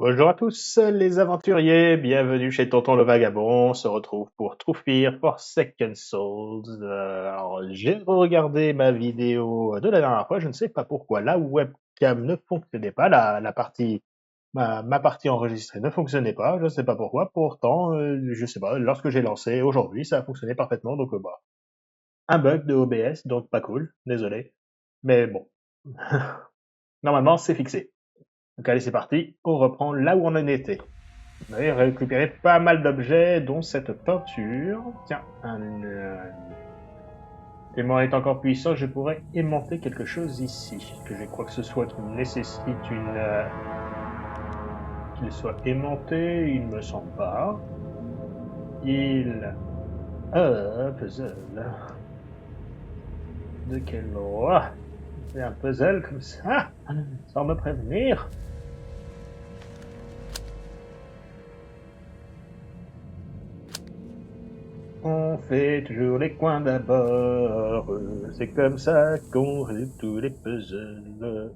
Bonjour à tous les aventuriers, bienvenue chez Tonton le Vagabond, on se retrouve pour True Fear Forsaken Souls. Alors j'ai regardé ma vidéo de la dernière fois, je ne sais pas pourquoi la webcam ne fonctionnait pas, la partie, ma partie enregistrée ne fonctionnait pas, je ne sais pas pourquoi, pourtant, je sais pas, lorsque j'ai lancé aujourd'hui ça a fonctionné parfaitement, donc bah, un bug de OBS, donc pas cool, désolé, mais bon, normalement c'est fixé. Donc allez c'est parti, on reprend là où on en était. On avait récupéré pas mal d'objets, dont cette peinture. Tiens, un témoin est encore puissant, je pourrais aimanter quelque chose ici. Que je crois que ce soit qui nécessite qu'il soit aimanté, il me semble pas. Il... puzzle. De quel roi? C'est un puzzle comme ça, sans me prévenir. On fait toujours les coins d'abord, c'est comme ça qu'on résout tous les puzzles.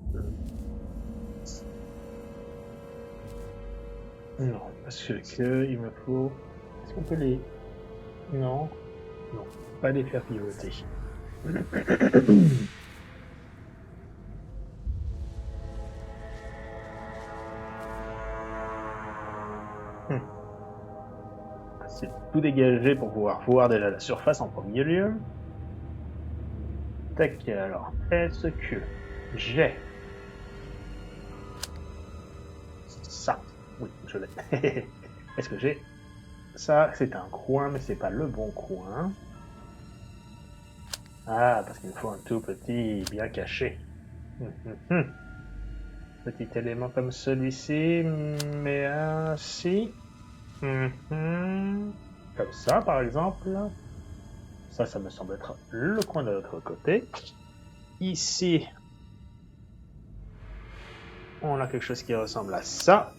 Non, parce que il me faut... Est-ce qu'on peut les... Non, non, pas les faire pivoter. C'est tout dégagé pour pouvoir voir déjà la surface en premier lieu. Tac, alors, est-ce que j'ai ça? Oui, je l'ai. Est-ce que j'ai ça? C'est un coin, mais c'est pas le bon coin. Ah, parce qu'il me faut un tout petit bien caché. Petit élément comme celui-ci, mais ainsi. Comme ça, par exemple. Ça me semble être le coin de l'autre côté. Ici, on a quelque chose qui ressemble à ça.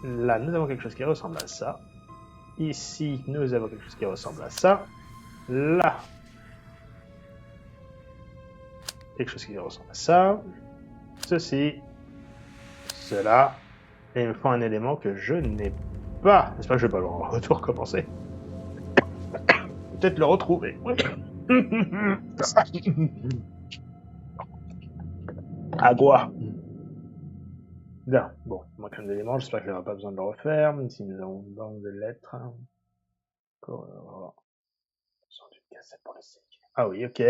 Là, nous avons quelque chose qui ressemble à ça. Ici, nous avons quelque chose qui ressemble à ça. Là, quelque chose qui ressemble à ça. Ceci, cela. Et il me faut un élément que je n'ai pas. J'espère que je vais pas le retour recommencer. Peut-être le retrouver. À boire. Bien, bon, il manque un élément, j'espère que je n'aurai pas besoin de le refaire, même si nous avons une banque de lettres. Encore, sans une cassette pour l'essayer. Ah oui, ok.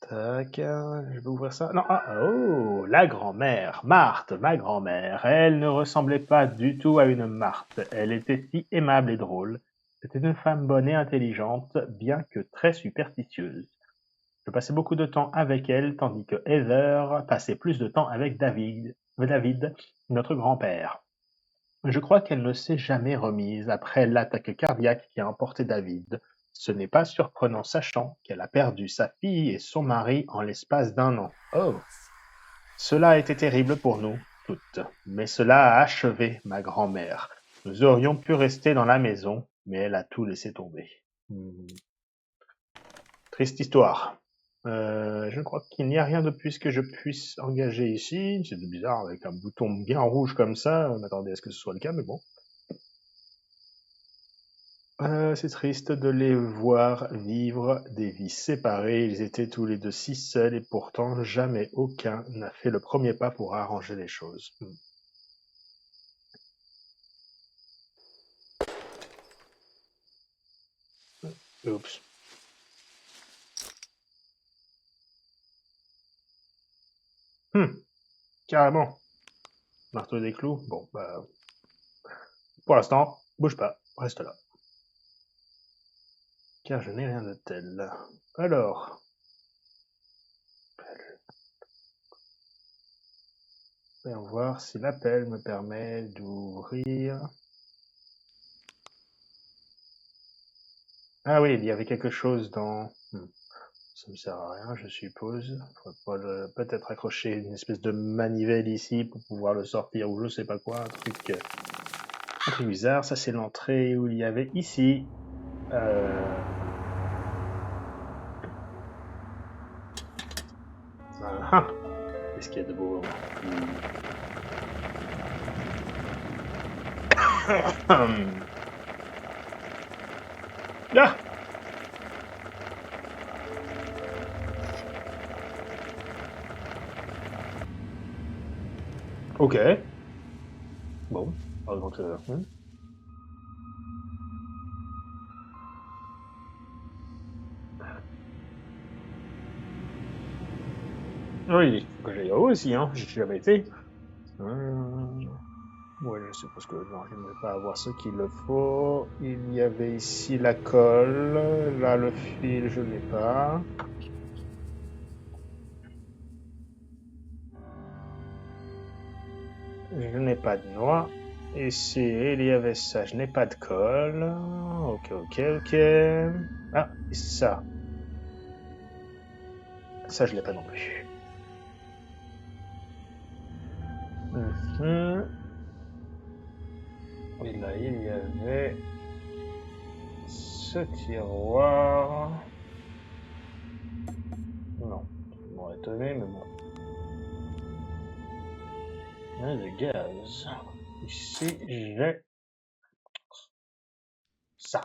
Tac, je vais ouvrir ça. Non, oh, la grand-mère, Marthe, ma grand-mère. Elle ne ressemblait pas du tout à une Marthe. Elle était si aimable et drôle. C'était une femme bonne et intelligente, bien que très superstitieuse. Je passais beaucoup de temps avec elle, tandis que Heather passait plus de temps avec David, notre grand-père. Je crois qu'elle ne s'est jamais remise après l'attaque cardiaque qui a emporté David. Ce n'est pas surprenant sachant qu'elle a perdu sa fille et son mari en l'espace d'un an. Oh, cela a été terrible pour nous toutes, mais cela a achevé ma grand-mère. Nous aurions pu rester dans la maison, mais elle a tout laissé tomber. Triste histoire. Je crois qu'il n'y a rien de plus que je puisse engager ici. C'est bizarre avec un bouton bien rouge comme ça. On attendait à ce que ce soit le cas, mais bon. C'est triste de les voir vivre des vies séparées. Ils étaient tous les deux si seuls et pourtant jamais aucun n'a fait le premier pas pour arranger les choses. Oups. Carrément. Marteau des clous. Bon, bah, pour l'instant, bouge pas, reste là. Car je n'ai rien de tel. Alors, voyons voir si l'appel me permet d'ouvrir. Ah oui, il y avait quelque chose dans... Ça me sert à rien, je suppose. Faudrait peut-être accrocher une espèce de manivelle ici pour pouvoir le sortir ou je sais pas quoi, un truc bizarre. Ça, c'est l'entrée où il y avait ici. Qu'est-ce qu'il y a de beau? Ah! Ok. Bon. Donc, oui, il faut que j'aille là-haut aussi, hein. J'y suis jamais été. Ouais, je suppose que non, je ne vais pas avoir ce qu'il le faut. Il y avait ici la colle. Là, le fil, je l'ai pas. Je n'ai pas de noix. Ici, il y avait ça. Je n'ai pas de colle. Ok, ok, ok. Ah, et ça. Ça, je l'ai pas non plus. Mhm. Et là, il y avait ce tiroir. Non, je m'aurais étonné, mais bon. Le gaz. Ici, j'ai ça.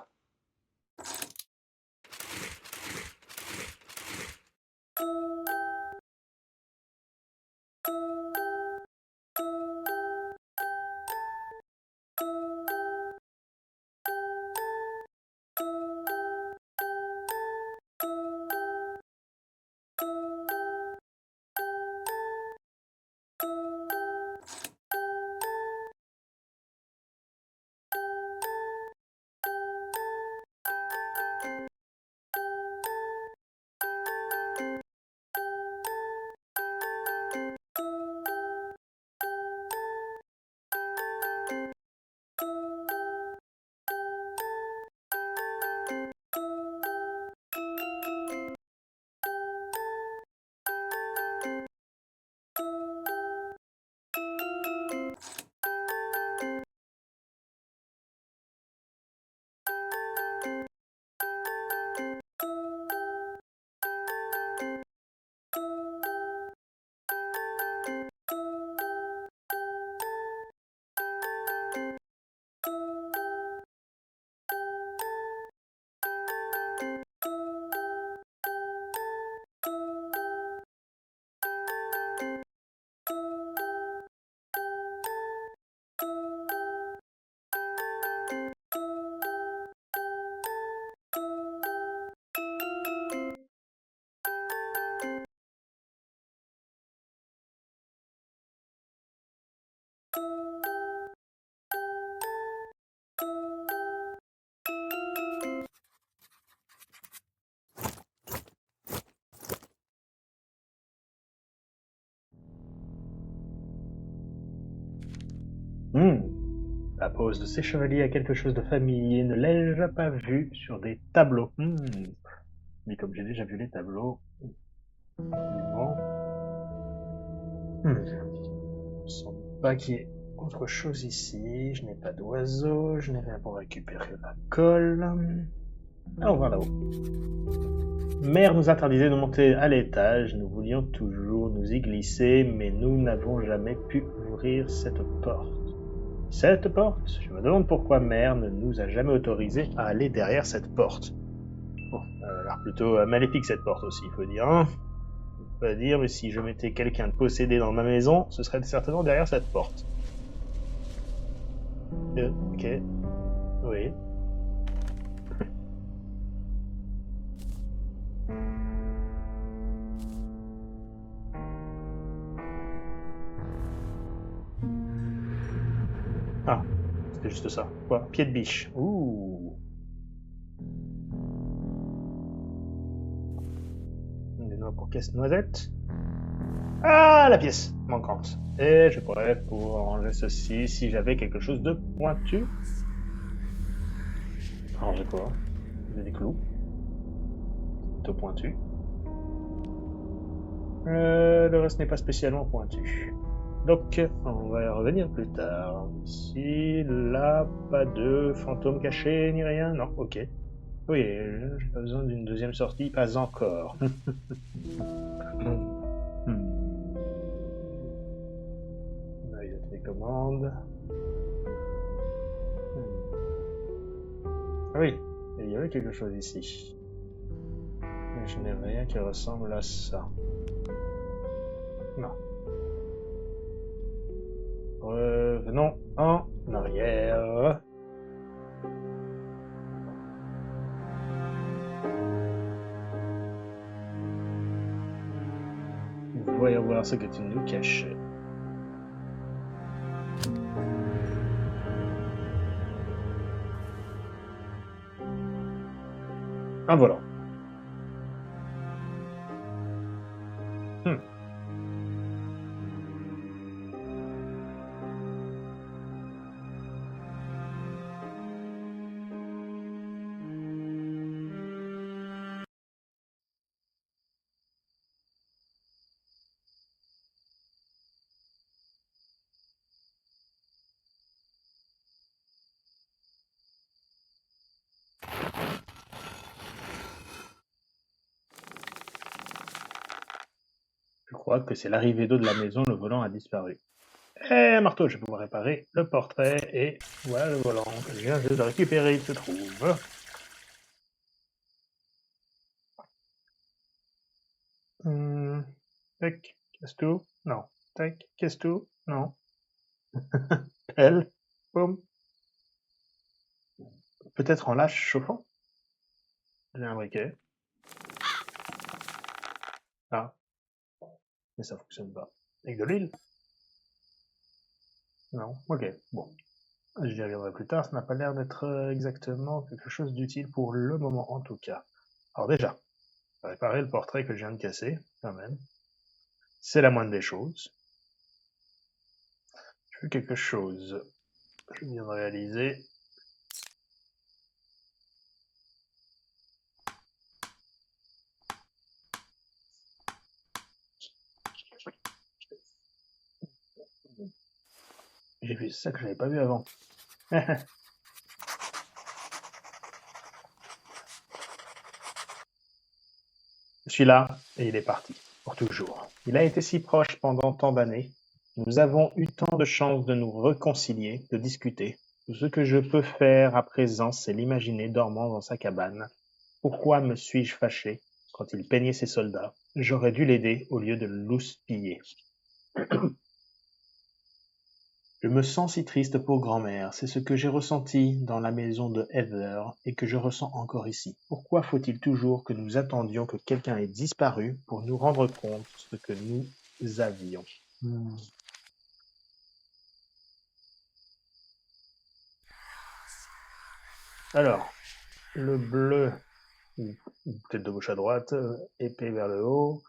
Hmm. La pose de ces chevaliers a quelque chose de familier. Ne l'ai-je pas vu sur des tableaux? Mais comme j'ai déjà vu les tableaux, absolument. Je ne sens pas qu'il y ait autre chose ici. Je n'ai pas d'oiseau, je n'ai rien pour récupérer la colle. Allons voir là-haut. Mère nous interdisait de monter à l'étage. Nous voulions toujours nous y glisser, mais nous n'avons jamais pu ouvrir cette porte. Cette porte? Je me demande pourquoi Mère ne nous a jamais autorisé à aller derrière cette porte. Bon, elle a l'air plutôt maléfique cette porte aussi, il faut dire. Hein. Il faut dire, mais si je mettais quelqu'un de possédé dans ma maison, ce serait certainement derrière cette porte. Ok, oui. Ah, c'était juste ça. Quoi? Pied de biche. Ouh. Des noix pour casse-noisette. Ah, la pièce manquante. Et je pourrais pour ranger ceci si j'avais quelque chose de pointu. Ranger quoi? J'ai des clous. Plutôt pointu. Le reste n'est pas spécialement pointu. Donc, on va y revenir plus tard. Ici, là, pas de fantôme caché ni rien. Non, ok. Oui, j'ai pas besoin d'une deuxième sortie, pas encore. Là, il y a des commandes. Ah oui, il y avait quelque chose ici. Mais je n'ai rien qui ressemble à ça. Non. Revenons en arrière. Voyons voir ce que tu nous caches. Un volant. Hmm. Je crois que c'est l'arrivée d'eau de la maison, le volant a disparu. Eh, un marteau, je vais pouvoir réparer le portrait et voilà le volant que je viens de récupérer, il se trouve. Tac, casse tout. Non. Tac, casse tout. Non. Elle. Boum. Peut-être en lâche chauffant. J'ai un briquet. Ah, mais ça fonctionne pas. Avec de l'huile? Non. Ok, bon. J'y reviendrai plus tard, ça n'a pas l'air d'être exactement quelque chose d'utile pour le moment en tout cas. Alors déjà, réparer le portrait que je viens de casser, quand même. C'est la moindre des choses. Je fais quelque chose. Je viens de réaliser. J'ai vu ça que j'avais pas vu avant. Je suis là et il est parti. Pour toujours. Il a été si proche pendant tant d'années. Nous avons eu tant de chances de nous réconcilier, de discuter. Tout ce que je peux faire à présent, c'est l'imaginer dormant dans sa cabane. Pourquoi me suis-je fâché quand il peignait ses soldats? J'aurais dû l'aider au lieu de l'houspiller. Je me sens si triste pour grand-mère, c'est ce que j'ai ressenti dans la maison de Heather et que je ressens encore ici. Pourquoi faut-il toujours que nous attendions que quelqu'un ait disparu pour nous rendre compte ce que nous avions? Alors, le bleu, peut-être de gauche à droite, épée vers le haut.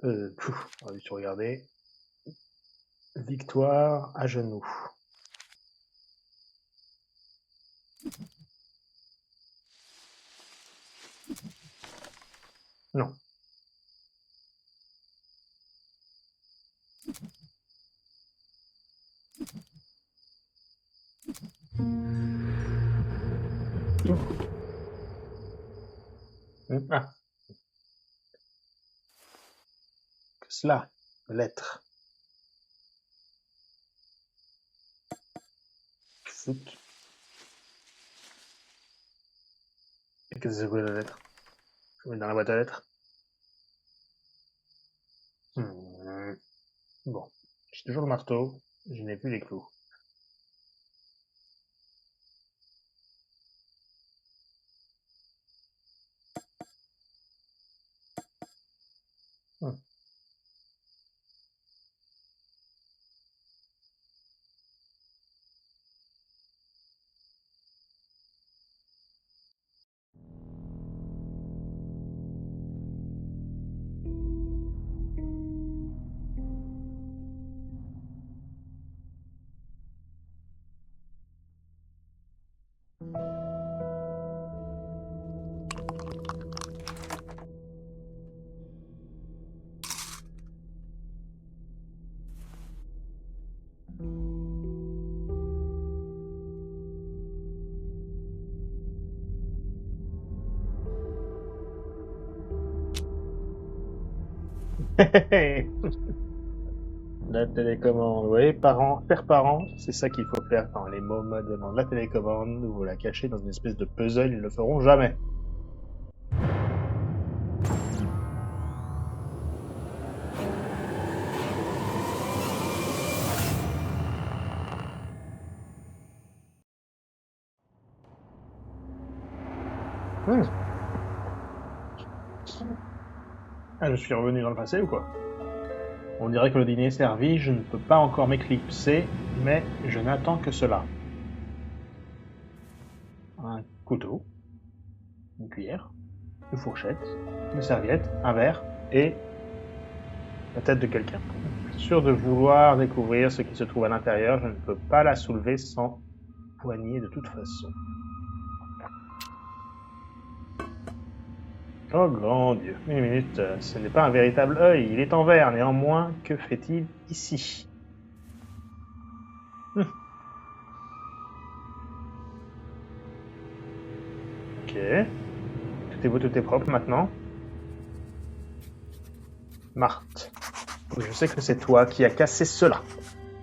On va vite regarder. Victoire à genoux. Non. Ah, que cela. Lettre. Foot. Et qu'est-ce que c'est que la lettre? Je mets dans la boîte à lettres. Hmm. Bon. J'ai toujours le marteau. Je n'ai plus les clous. Hmm. La télécommande, oui, parent, faire parent, c'est ça qu'il faut faire quand les mômes demandent la télécommande ou la cacher dans une espèce de puzzle, ils ne le feront jamais. Hmm. Ah, je suis revenu dans le passé ou quoi? On dirait que le dîner est servi, je ne peux pas encore m'éclipser, mais je n'attends que cela. Un couteau, une cuillère, une fourchette, une serviette, un verre et la tête de quelqu'un. Sûr de vouloir découvrir ce qui se trouve à l'intérieur, je ne peux pas la soulever sans poignée de toute façon. Oh grand Dieu, une minute, ce n'est pas un véritable œil, il est en verre, néanmoins, que fait-il ici? Ok, tout est beau, tout est propre maintenant. Marthe, je sais que c'est toi qui as cassé cela.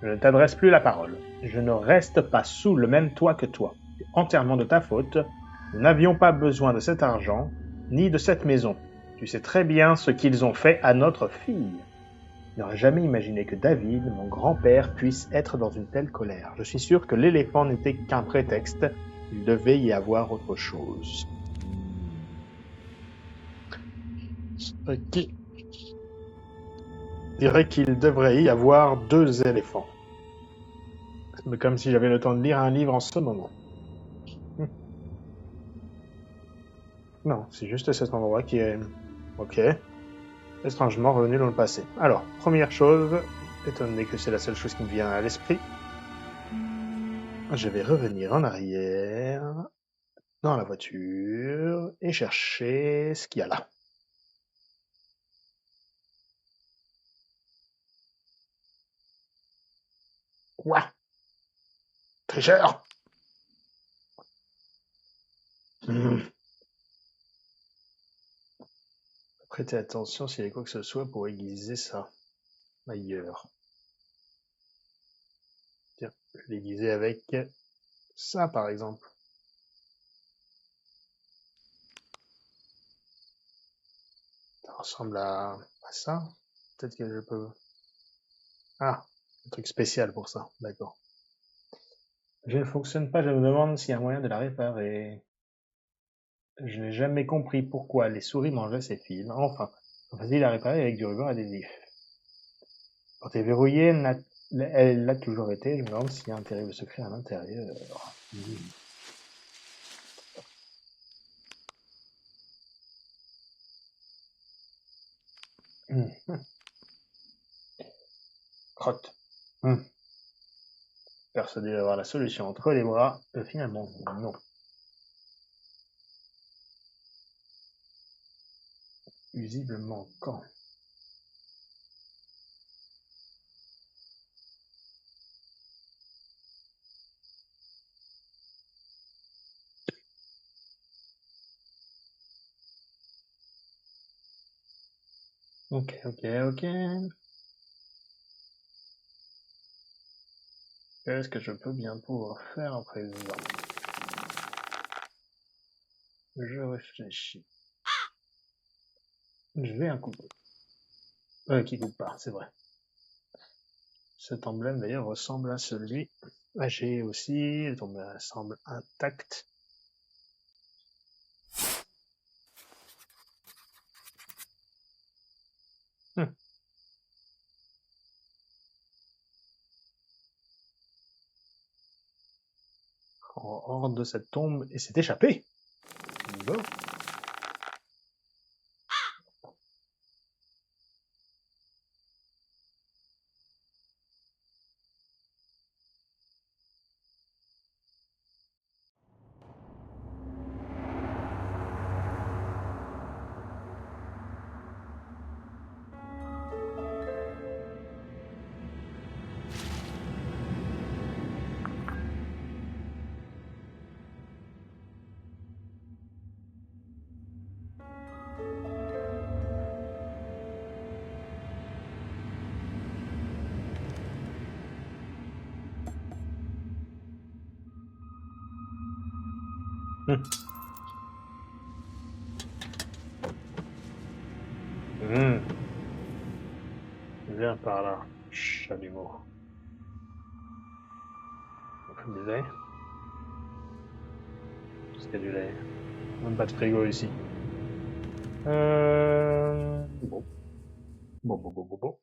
Je ne t'adresse plus la parole. Je ne reste pas sous le même toit que toi. C'est entièrement de ta faute. Nous n'avions pas besoin de cet argent, ni de cette maison. Tu sais très bien ce qu'ils ont fait à notre fille. Je n'aurais jamais imaginé que David, mon grand-père, puisse être dans une telle colère. Je suis sûr que l'éléphant n'était qu'un prétexte. Il devait y avoir autre chose. Ok. Je dirais qu'il devrait y avoir 2 éléphants. Mais comme si j'avais le temps de lire un livre en ce moment. Non, c'est juste cet endroit qui est... Ok. Étrangement revenu dans le passé. Alors, première chose, étant donné que c'est la seule chose qui me vient à l'esprit, je vais revenir en arrière, dans la voiture, et chercher ce qu'il y a là. Quoi? Tricheur! Prêtez attention s'il y a quoi que ce soit pour aiguiser ça ailleurs. Tiens, je vais l'aiguiser avec ça par exemple. Ça ressemble à ça. Peut-être que je peux... Ah, un truc spécial pour ça, d'accord. Je ne fonctionne pas, je me demande s'il y a un moyen de la réparer. Je n'ai jamais compris pourquoi les souris mangeaient ces fils. Enfin, c'est facile à réparer avec du ruban adhésif. Quand elle est verrouillée, elle l'a toujours été. Je me demande s'il y a un terrible secret à l'intérieur. Crotte. Persuadé d'avoir la solution entre les bras, finalement, non. Visiblement, quand? Ok, ok, ok. Qu'est-ce que je peux bien pouvoir faire à présent? Je réfléchis. Je vais un couteau. Qui coupe pas, c'est vrai. Cet emblème d'ailleurs ressemble à celui. J'ai aussi, il semble intact. Hors de cette tombe et s'est échappé. Bon. Viens par là, chalumeau. On fait du lait. Parce qu'il y a du lait. Même pas de frigo ici. Bon. Bon.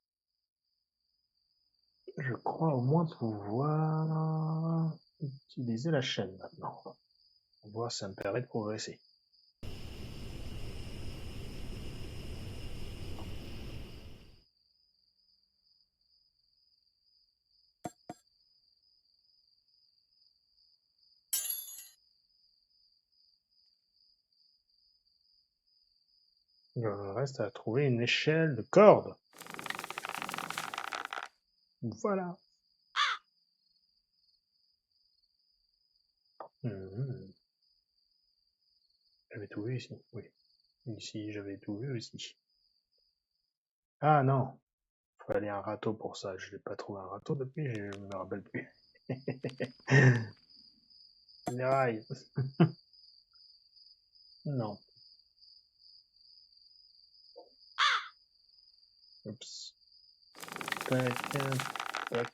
Je crois au moins pouvoir utiliser la chaîne maintenant. On voit, ça me permet de progresser. Il reste à trouver une échelle de corde. Voilà. J'avais tout vu ici. Oui. Ici, j'avais tout vu aussi. Ah non. Il fallait un râteau pour ça. Je n'ai pas trouvé un râteau depuis, je ne me rappelle plus. Les rails. Non. Oups. Tac, tac, tac,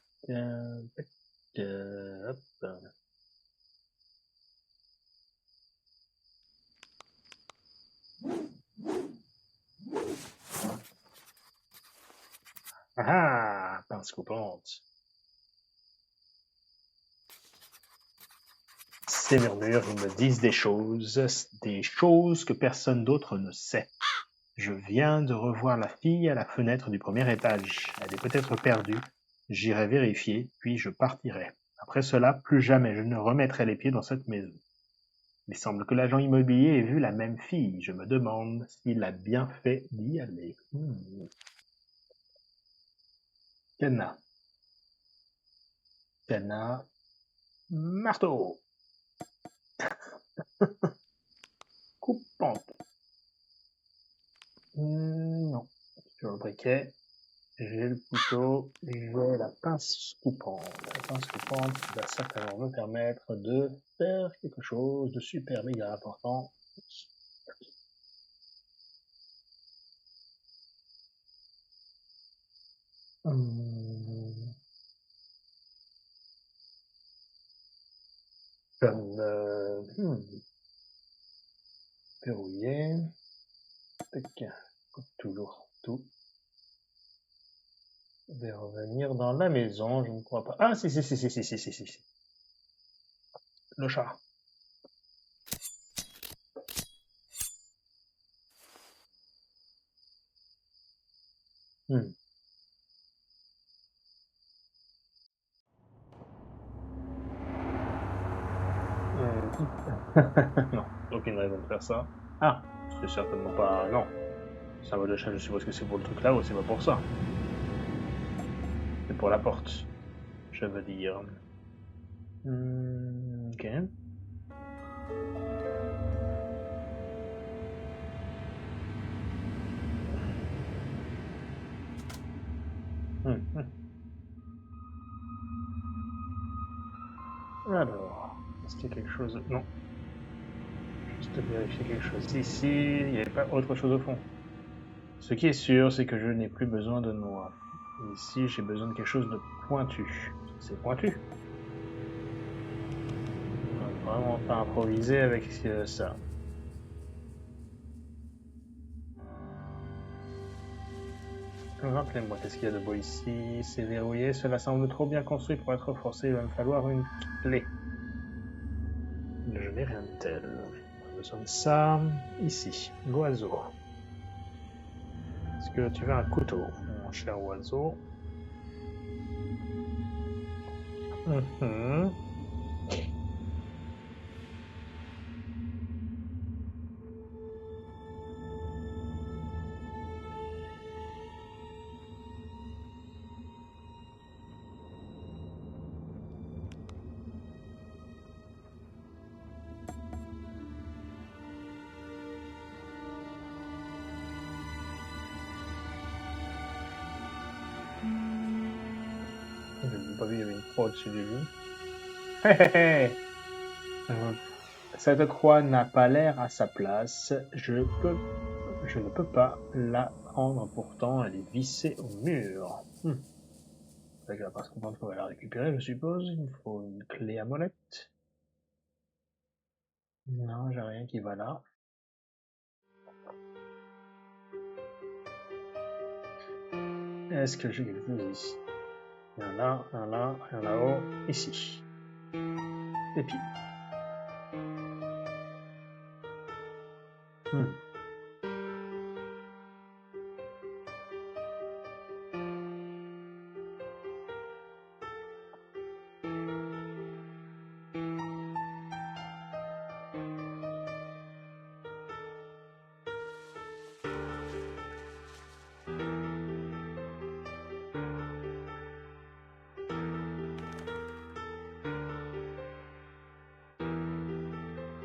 hop. Ah, pince coupante. Ces murmures, ils me disent des choses que personne d'autre ne sait. Je viens de revoir la fille à la fenêtre du premier étage. Elle est peut-être perdue. J'irai vérifier, puis je partirai. Après cela, plus jamais je ne remettrai les pieds dans cette maison. Il semble que l'agent immobilier ait vu la même fille. Je me demande s'il a bien fait d'y aller. Cadenas. Cadenas. Marteau. Coupante. Non. Sur le briquet. J'ai le couteau et j'ai la pince coupante. La pince coupante va certainement me permettre de faire quelque chose de super méga important. Hum, Comme verrouillé. Tac. Comme toujours tout. Je vais revenir dans la maison, je ne crois pas. Ah si. Le chat. Hmm. Non, aucune raison de faire ça. Ah, c'est certainement pas. Non. Ça va de chat, je suppose que c'est pour le truc là-haut, c'est pas pour ça. C'est pour la porte, je veux dire. Ok. Hmm. Alors, est-ce qu'il y a quelque chose... Non, juste vérifier quelque chose ici. Il n'y avait pas autre chose au fond. Ce qui est sûr, c'est que je n'ai plus besoin de noix. Ici, j'ai besoin de quelque chose de pointu. C'est pointu. On va vraiment pas improviser avec ça. Rappelez-moi, qu'est-ce qu'il y a de beau ici? C'est verrouillé, cela semble trop bien construit pour être forcé, il va me falloir une clé. Je n'ai rien de tel. On a besoin de ça. Ici, l'oiseau. Est-ce que tu veux un couteau, mon cher oiseau? Mhm. Je n'ai pas vu, il y avait une croix au-dessus du lit. Hé hé hé! Cette croix n'a pas l'air à sa place. Je ne peux pas la prendre pourtant. Elle est vissée au mur. Ça, je vais pas se comprendre qu'on va la récupérer, je suppose. Il me faut une clé à molette. Non, j'ai rien qui va là. Est-ce que j'ai quelque chose ici? Il y en a, un là, un là-haut, ici. Et puis.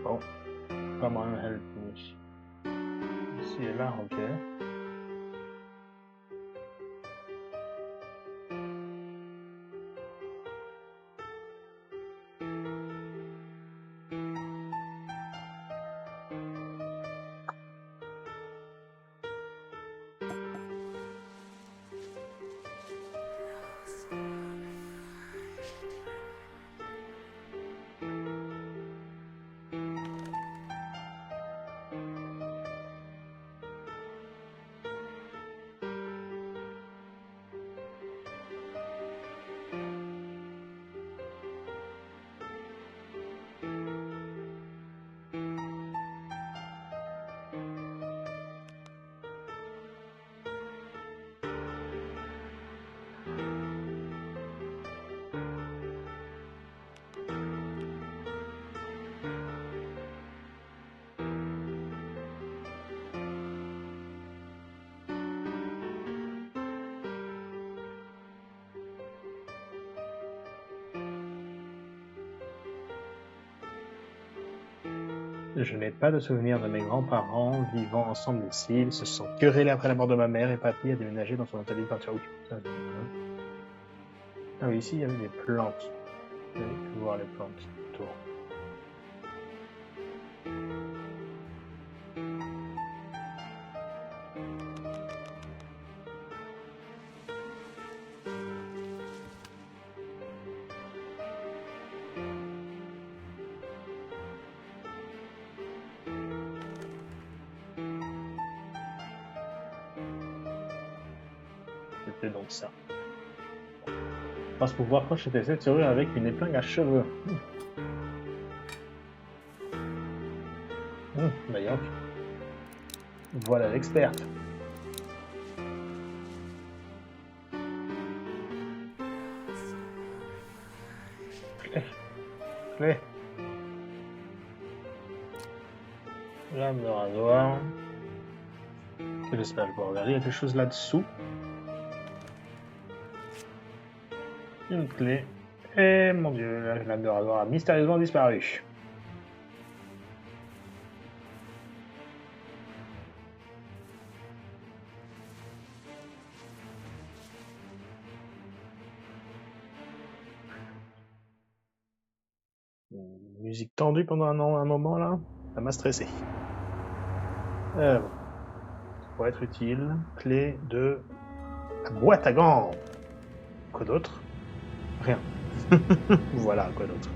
Bon, pas moyen de help me. Ici et là, ok. Je n'ai pas de souvenir de mes grands-parents vivant ensemble ici. Ils se sont querellés après la mort de ma mère et papy a déménagé dans son atelier de peinture. Ah oui, ici il y avait des plantes. Vous avez pu voir les plantes autour. C'était donc ça. Je pense pouvoir crocheter cette serrure avec une épingle à cheveux. D'ailleurs, voilà l'experte. Clé. Lame de rasoir. J'espère que je peux regarder. Il y a quelque chose là-dessous. Une clé. Et mon dieu, la lame de rasoir a mystérieusement disparu. Musique tendue pendant un moment là, ça m'a stressé. Ça pourrait être utile. Clé de la boîte à gants. Quoi d'autre? Rien. Voilà, quoi d'autre?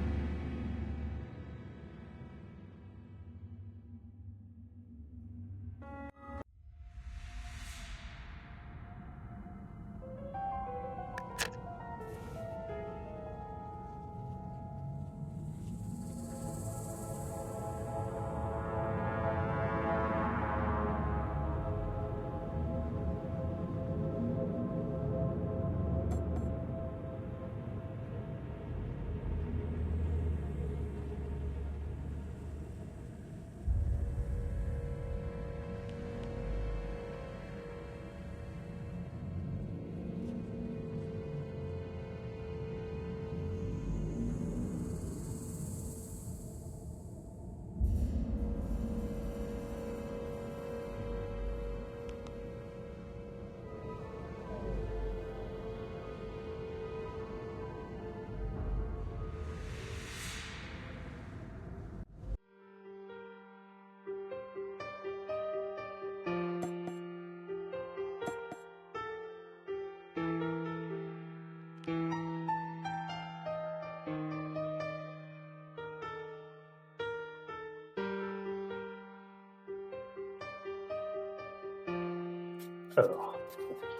Alors,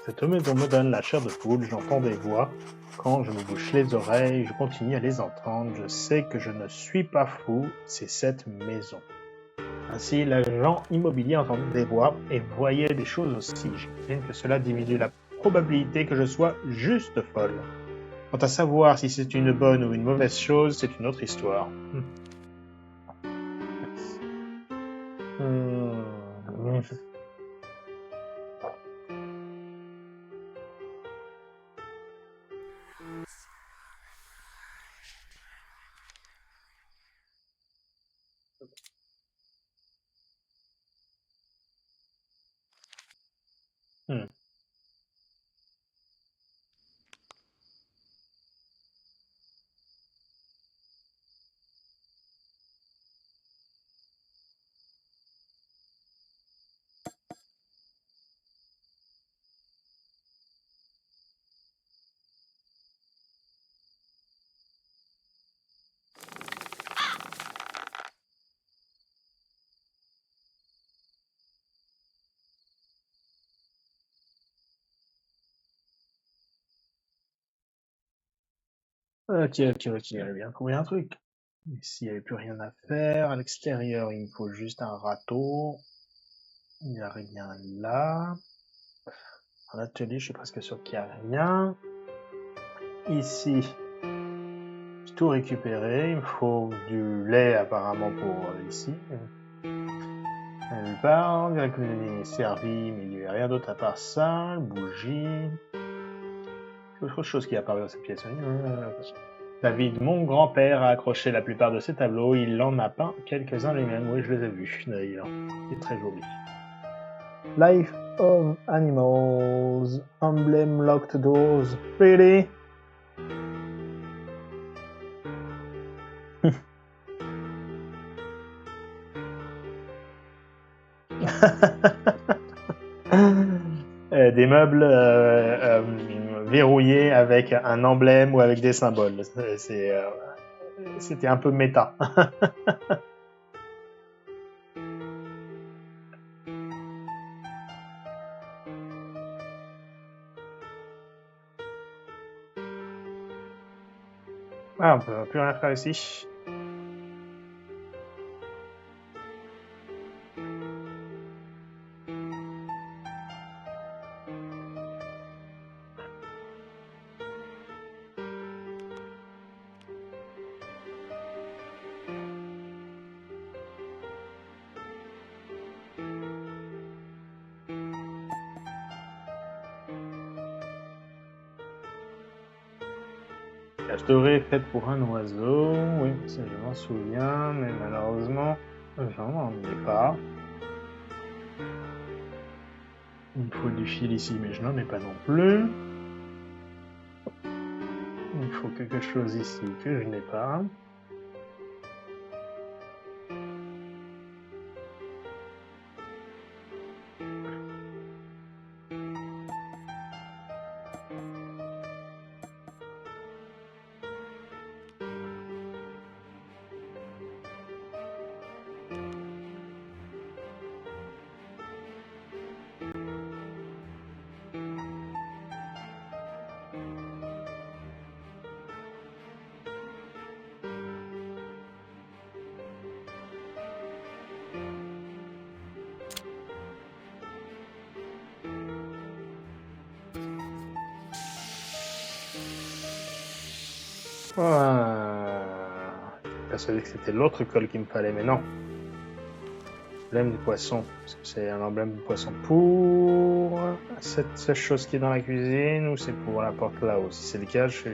cette maison me donne la chair de poule, j'entends des voix. Quand je me bouche les oreilles, je continue à les entendre. Je sais que je ne suis pas fou, c'est cette maison. Ainsi, l'agent immobilier entendait des voix et voyait des choses aussi. J'imagine que cela diminue la probabilité que je sois juste folle. Quant à savoir si c'est une bonne ou une mauvaise chose, c'est une autre histoire. Hmm. Ok, j'ai bien trouvé un truc. Ici, il n'y avait plus rien à faire. À l'extérieur, il me faut juste un râteau. Il n'y a rien là. En atelier, je suis presque sûr qu'il n'y a rien. Ici, j'ai tout récupéré. Il me faut du lait apparemment pour ici. Elle part, on dirait que le est servi, mais il n'y avait rien d'autre à part ça. Bougie. Autre chose qui apparaît dans cette pièce. David, mon grand-père, a accroché la plupart de ses tableaux. Il en a peint quelques-uns lui-même. Oui, je les ai vus d'ailleurs. C'est très joli. Life of Animals. Emblem Locked Doors. Really? Des meubles verrouillés avec un emblème ou avec des symboles. C'était un peu méta. Ah, on peut plus rien faire ici. Cage dorée faite pour un oiseau. Oui, ça je m'en souviens, mais malheureusement, je n'en ai pas. Il me faut du fil ici, mais je n'en ai pas non plus. Il me faut quelque chose ici que je n'ai pas. Je suis persuadé que c'était l'autre colle qu'il me fallait, mais non. Emblème du poisson. Est-ce que c'est un emblème du poisson pour cette chose qui est dans la cuisine ou c'est pour la porte là-haut? Si c'est le cas, je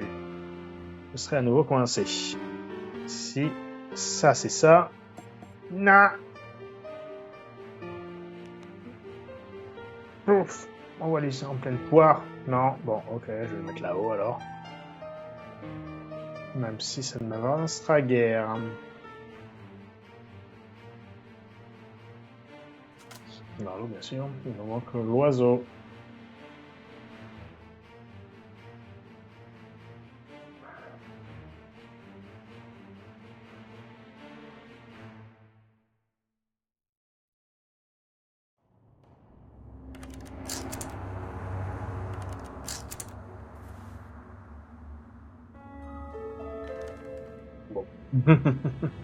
serai à nouveau coincé. Si ça c'est ça. Non. Ouf. On va laisser en pleine poire. Non. Bon, ok, je vais le mettre là-haut alors. Même si ça ne m'avancera guère. Non, bien sûr. Il nous manque l'oiseau.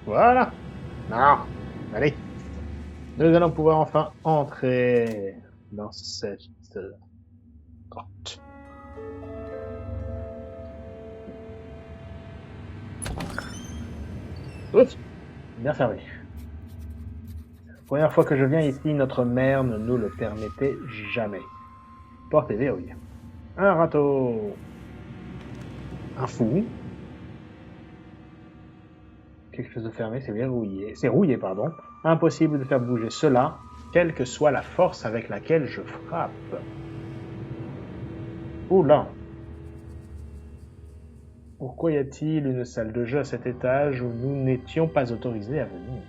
Voilà. Non. Allez. Nous allons pouvoir enfin entrer dans cette grotte. Oups. Bien fermé. Première fois que je viens ici, notre mère ne nous le permettait jamais. Porte est verrouillée. Un râteau. Un fou. Quelque chose de fermé, c'est verrouillé. C'est rouillé, pardon. Impossible de faire bouger cela, quelle que soit la force avec laquelle je frappe. Oula. Pourquoi y a-t-il une salle de jeu à cet étage où nous n'étions pas autorisés à venir?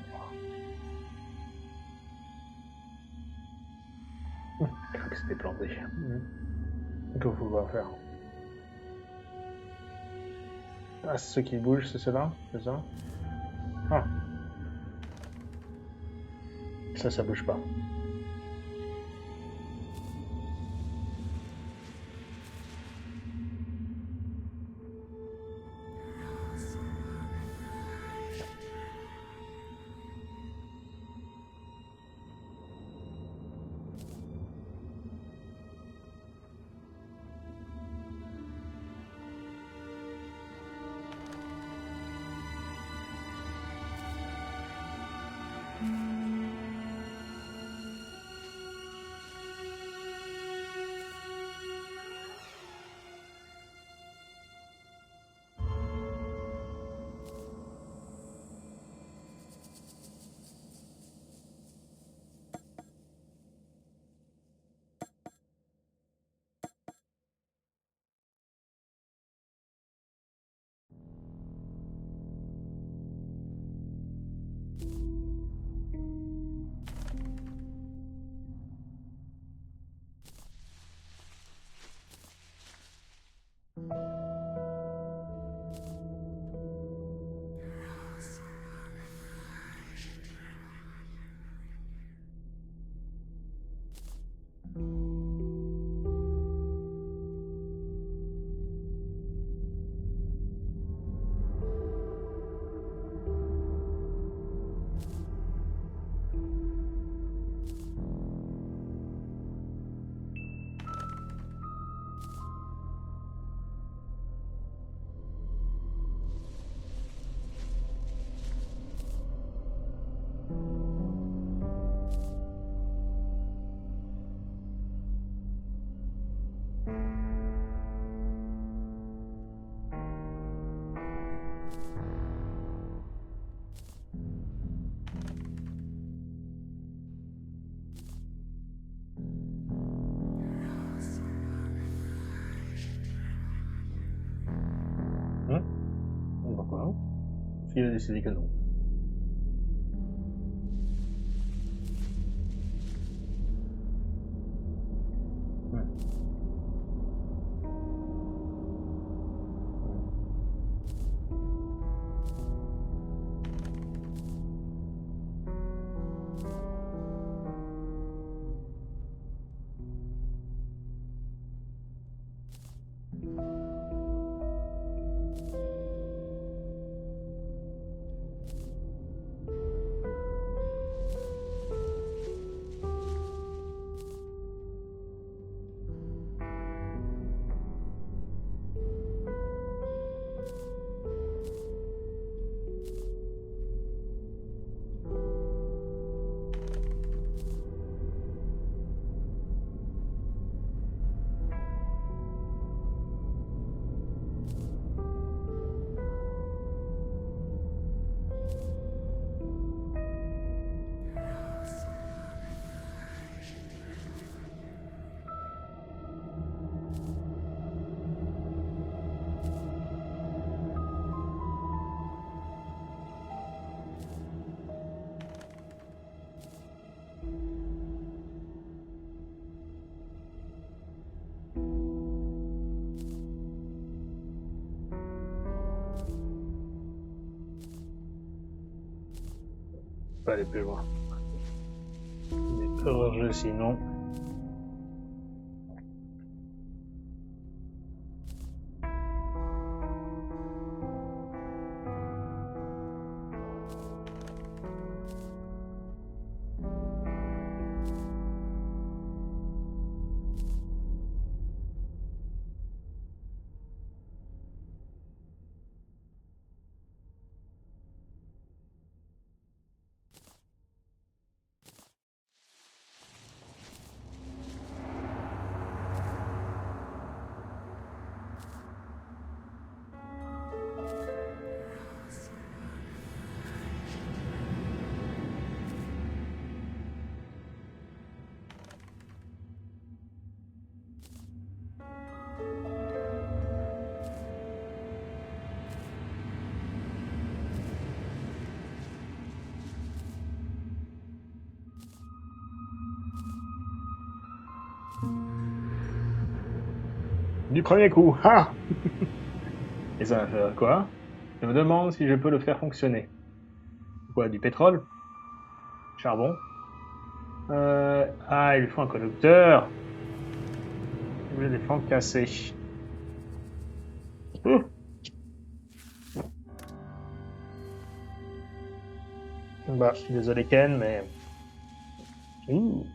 C'était planté. Qu'il faut pouvoir faire. Ah, ce qui bouge, c'est cela? C'est ça? Ah, ça bouge pas. Pourquoi? Il a décidé que non. Pas aller plus loin. Il est hors-jeu sinon. Du premier coup. Ah. Et ça va faire quoi? Je me demande si je peux le faire fonctionner. Quoi, du pétrole? Charbon? Ah, il lui faut un conducteur. Je vais les flancs cassés. Ouh. Bah, désolé Ken, mais... Ouh.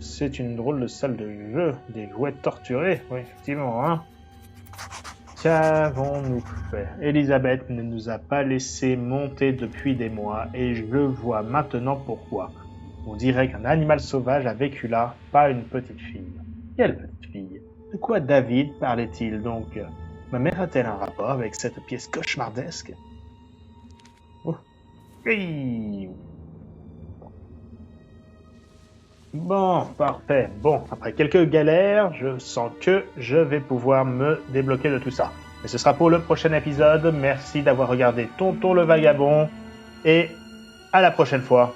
C'est une drôle de salle de jeu. Des jouets torturés, oui, effectivement, hein. Qu'avons-nous fait? Elisabeth ne nous a pas laissé monter depuis des mois, et je vois maintenant pourquoi. On dirait qu'un animal sauvage a vécu là, pas une petite fille. Quelle petite fille? De quoi David parlait-il donc? Ma mère a-t-elle un rapport avec cette pièce cauchemardesque? Oh. Hey. Bon, parfait. Bon, après quelques galères, je sens que je vais pouvoir me débloquer de tout ça. Mais ce sera pour le prochain épisode. Merci d'avoir regardé Tonton le Vagabond et à la prochaine fois.